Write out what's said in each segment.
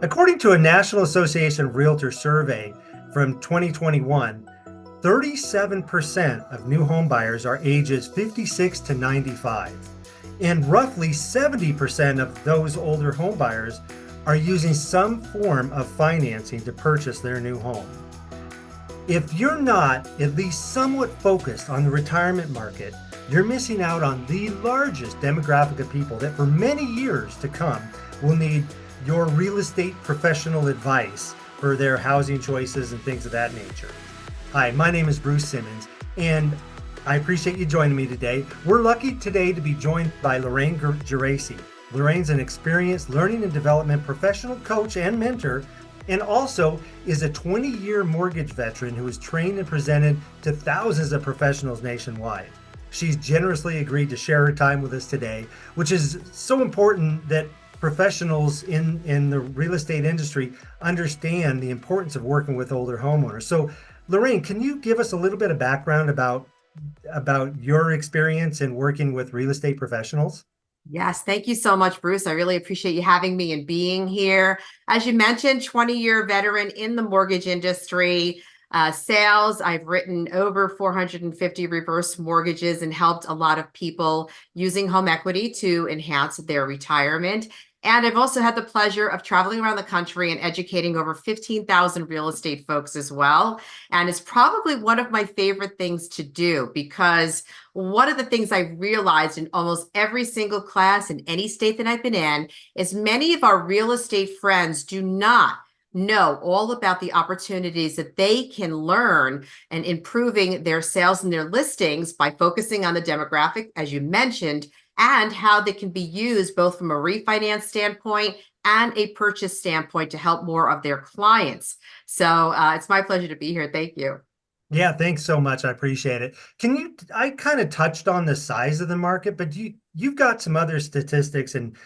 According to a National Association of Realtors survey from 2021, 37% of new home buyers are ages 56 to 95, and roughly 70% of those older home buyers are using some form of financing to purchase their new home. If you're not at least somewhat focused on the retirement market, you're missing out on the largest demographic of people that for many years to come will need your real estate professional advice for their housing choices and things of that nature. Hi, my name is Bruce Simmons, and I appreciate you joining me today. We're lucky today to be joined by Lorraine Jeri. Lorraine's an experienced learning and development professional coach and mentor, and also is a 20-year mortgage veteran who has trained and presented to thousands of professionals nationwide. She's generously agreed to share her time with us today, which is so important that professionals in the real estate industry understand the importance of working with older homeowners. So, Lorraine, can you give us a little bit of background about your experience in working with real estate professionals? Yes, thank you so much, Bruce. I really appreciate you having me and being here. As you mentioned, 20-year veteran in the mortgage industry. Sales, I've written over 450 reverse mortgages and helped a lot of people using home equity to enhance their retirement. And I've also had the pleasure of traveling around the country and educating over 15,000 real estate folks as well. And it's probably one of my favorite things to do because one of the things I realized in almost every single class in any state that I've been in is many of our real estate friends do not know all about the opportunities that they can learn and improving their sales and their listings by focusing on the demographic, as you mentioned, and how they can be used both from a refinance standpoint and a purchase standpoint to help more of their clients. So it's my pleasure to be here. Thank you. Yeah, thanks so much. I appreciate it. I kind of touched on the size of the market, but you've got some other statistics and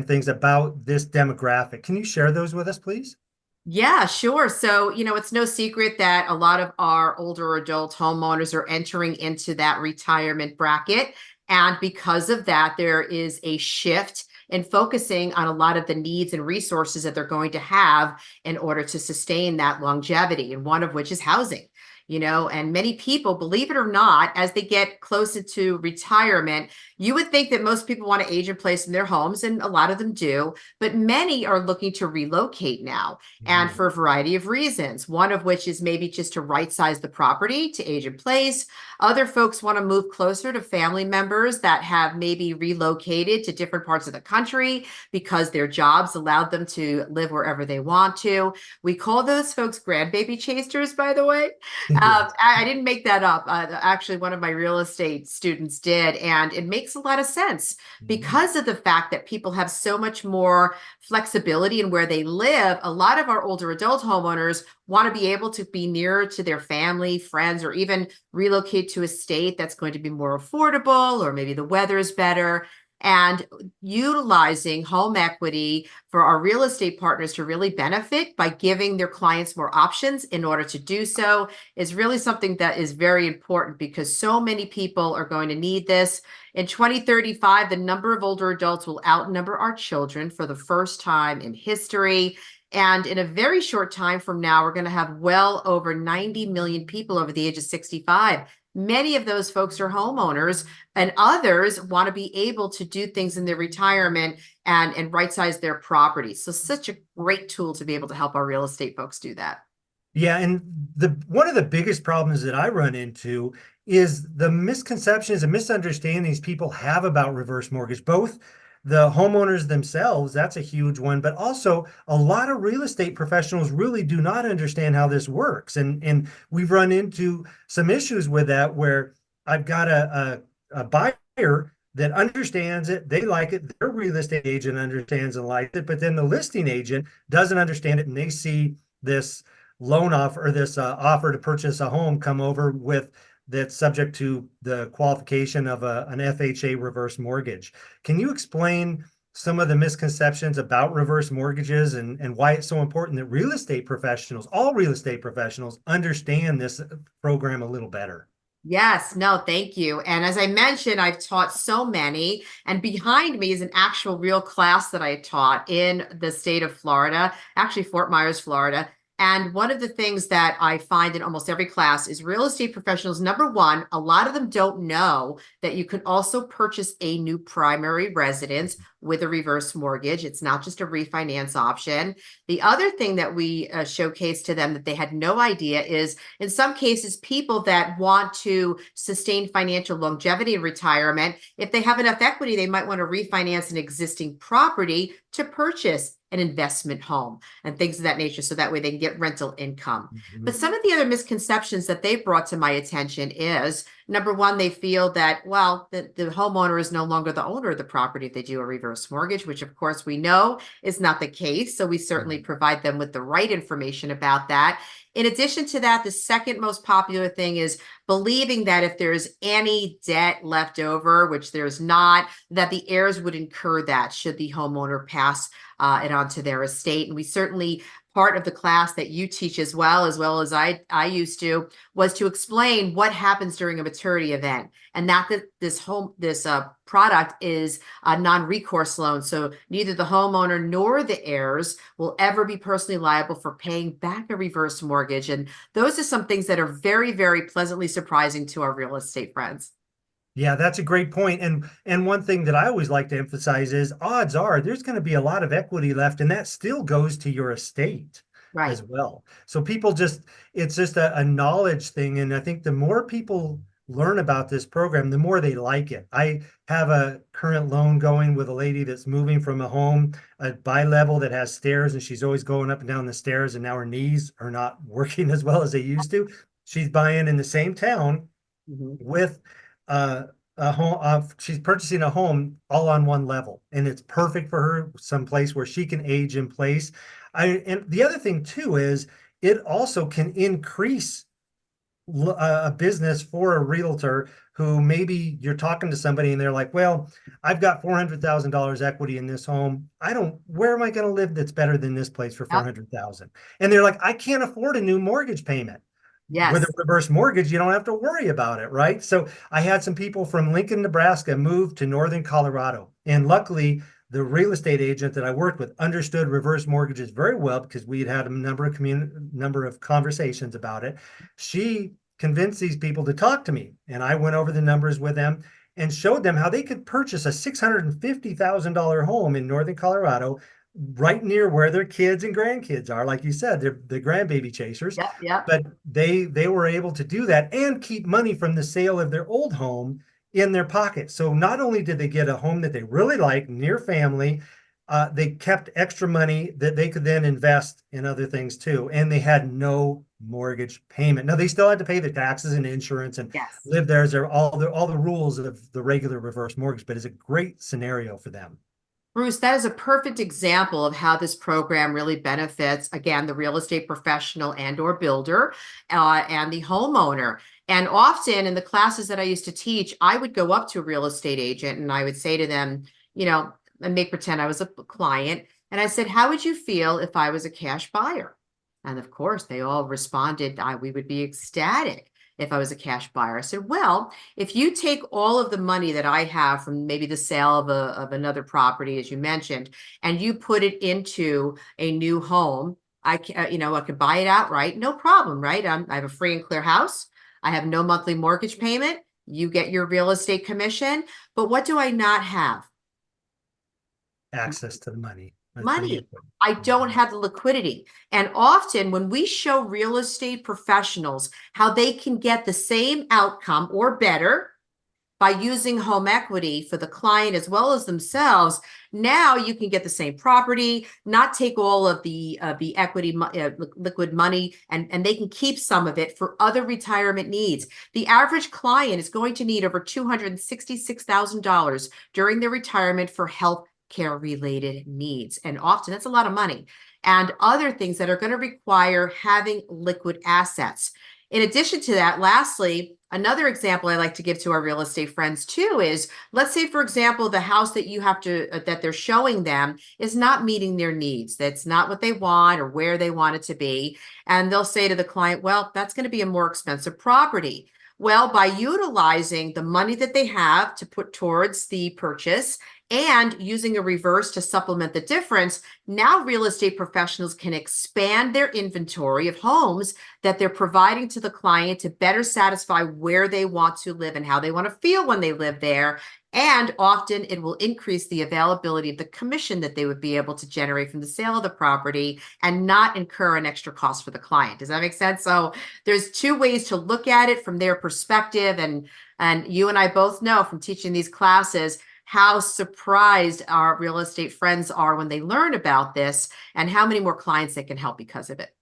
things about this demographic. Can you share those with us, please? Yeah, sure. So, it's no secret that a lot of our older adult homeowners are entering into that retirement bracket. And because of that, there is a shift in focusing on a lot of the needs and resources that they're going to have in order to sustain that longevity, and one of which is housing. And many people, believe it or not, as they get closer to retirement, you would think that most people want to age in place in their homes, and a lot of them do, but many are looking to relocate now, and Mhm. for a variety of reasons, one of which is maybe just to right size the property to age in place. Other folks want to move closer to family members that have maybe relocated to different parts of the country because their jobs allowed them to live wherever they want to. We call those folks grandbaby chasers, by the way. Yes. I didn't make that up. Actually, one of my real estate students did, and it makes a lot of sense Mhm. because of the fact that people have so much more flexibility in where they live. A lot of our older adult homeowners want to be able to be nearer to their family, friends, or even relocate to a state that's going to be more affordable, or maybe the weather is better. And utilizing home equity for our real estate partners to really benefit by giving their clients more options in order to do so is really something that is very important, because so many people are going to need this. In 2035, the number of older adults will outnumber our children for the first time in history. And in a very short time from now, we're going to have well over 90 million people over the age of 65. Many of those folks are homeowners, and others want to be able to do things in their retirement and right size their property. So such a great tool to be able to help our real estate folks do that. Yeah, and the one of the biggest problems that I run into is the misconceptions and misunderstandings people have about reverse mortgage. Both the homeowners themselves, that's a huge one, but also a lot of real estate professionals really do not understand how this works. And we've run into some issues with that where I've got a buyer that understands it, they like it, their real estate agent understands and likes it, but then the listing agent doesn't understand it, and they see this loan offer, or this offer to purchase a home come over with that's subject to the qualification of an FHA reverse mortgage. Can you explain some of the misconceptions about reverse mortgages and why it's so important that real estate professionals, all real estate professionals, understand this program a little better? Yes, no, thank you. And as I mentioned, I've taught so many, and behind me is an actual real class that I taught in the state of Florida, actually Fort Myers, Florida. And one of the things that I find in almost every class is real estate professionals, number one, a lot of them don't know that you can also purchase a new primary residence with a reverse mortgage. It's not just a refinance option. The other thing that we showcase to them that they had no idea is in some cases, people that want to sustain financial longevity in retirement, if they have enough equity, they might want to refinance an existing property to purchase an investment home and things of that nature. So that way they can get rental income. But Mhm. some of the other misconceptions that they brought to my attention is number one, they feel that, well, the homeowner is no longer the owner of the property if they do a reverse mortgage, which of course we know is not the case. So we certainly Right. provide them with the right information about that. In addition to that, the second most popular thing is believing that if there's any debt left over, which there's not, that the heirs would incur that should the homeowner pass it on to their estate. And we certainly, part of the class that you teach as well as I used to, was to explain what happens during a maturity event, and that this product is a non-recourse loan. So neither the homeowner nor the heirs will ever be personally liable for paying back a reverse mortgage. And those are some things that are very, very pleasantly surprising to our real estate friends. Yeah, that's a great point. And one thing that I always like to emphasize is odds are there's going to be a lot of equity left, and that still goes to your estate Right. as well. So people just it's just a knowledge thing. And I think the more people learn about this program, the more they like it. I have a current loan going with a lady that's moving from a home, a bi-level that has stairs, and she's always going up and down the stairs, and now her knees are not working as well as they used to. She's buying in the same town Mhm. with uh, a home. She's purchasing a home all on one level, and it's perfect for her. Some place where she can age in place. And the other thing too is it also can increase a business for a realtor who maybe you're talking to somebody and they're like, well, I've got $400,000 equity in this home. I don't, where am I going to live that's better than this place for Yep. 400,000? And they're like, I can't afford a new mortgage payment. With a Yes. reverse mortgage, you don't have to worry about it, right? So I had some people from Lincoln, Nebraska move to northern Colorado. And luckily, the real estate agent that I worked with understood reverse mortgages very well because we had had a number of conversations about it. She convinced these people to talk to me, and I went over the numbers with them and showed them how they could purchase a $650,000 home in northern Colorado right near where their kids and grandkids are. Like you said, they're the grandbaby chasers, Yep. Yep. but they were able to do that and keep money from the sale of their old home in their pocket. So not only did they get a home that they really like near family, they kept extra money that they could then invest in other things too, and they had no mortgage payment. Now they still had to pay their taxes and insurance and Yes. live there as all the rules of the regular reverse mortgage, but it's a great scenario for them. Bruce, that is a perfect example of how this program really benefits, again, the real estate professional and or builder and the homeowner. And often in the classes that I used to teach, I would go up to a real estate agent and I would say to them, you know, and make pretend I was a client. And I said, how would you feel if I was a cash buyer? And of course, they all responded, we would be ecstatic if I was a cash buyer. I said, well, if you take all of the money that I have from maybe the sale of another property, as you mentioned, and you put it into a new home, I could buy it outright, no problem, right? I have a free and clear house. I have no monthly mortgage payment. You get your real estate commission. But what do I not have? Access to the money and the Money. equity. I don't have the liquidity. And often when we show real estate professionals how they can get the same outcome or better by using home equity for the client as well as themselves, now you can get the same property, not take all of the equity liquid money, and they can keep some of it for other retirement needs. The average client is going to need over $266,000 during their retirement for health care related needs. And often that's a lot of money. And other things that are going to require having liquid assets. In addition to that, lastly, another example I like to give to our real estate friends too is, let's say, for example, the house that you have to, that they're showing them is not meeting their needs. That's not what they want or where they want it to be. And they'll say to the client, well, that's going to be a more expensive property. Well, by utilizing the money that they have to put towards the purchase and using a reverse to supplement the difference, now real estate professionals can expand their inventory of homes that they're providing to the client to better satisfy where they want to live and how they want to feel when they live there. And often it will increase the availability of the commission that they would be able to generate from the sale of the property and not incur an extra cost for the client. Does that make sense? So there's two ways to look at it from their perspective. And you and I both know from teaching these classes how surprised our real estate friends are when they learn about this and how many more clients they can help because of it.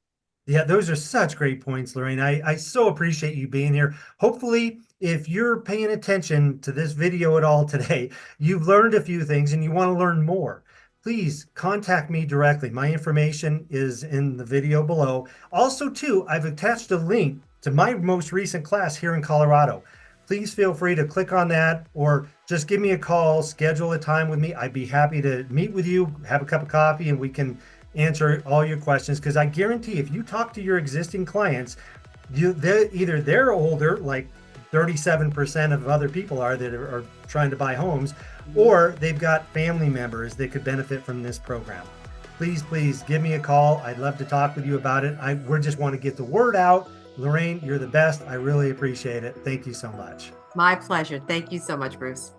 Yeah, those are such great points, Lorraine. I so appreciate you being here. Hopefully, if you're paying attention to this video at all today, you've learned a few things and you want to learn more. Please contact me directly. My information is in the video below. Also, too, I've attached a link to my most recent class here in Colorado. Please feel free to click on that or just give me a call, schedule a time with me. I'd be happy to meet with you, have a cup of coffee, and we can answer all your questions, because I guarantee if you talk to your existing clients, they're older, like 37% of other people are that are trying to buy homes, or they've got family members that could benefit from this program. Please give me a call. I'd love to talk with you about it. We just want to get the word out. Lorraine, you're the best. I really appreciate it. Thank you so much. My pleasure. Thank you so much, Bruce.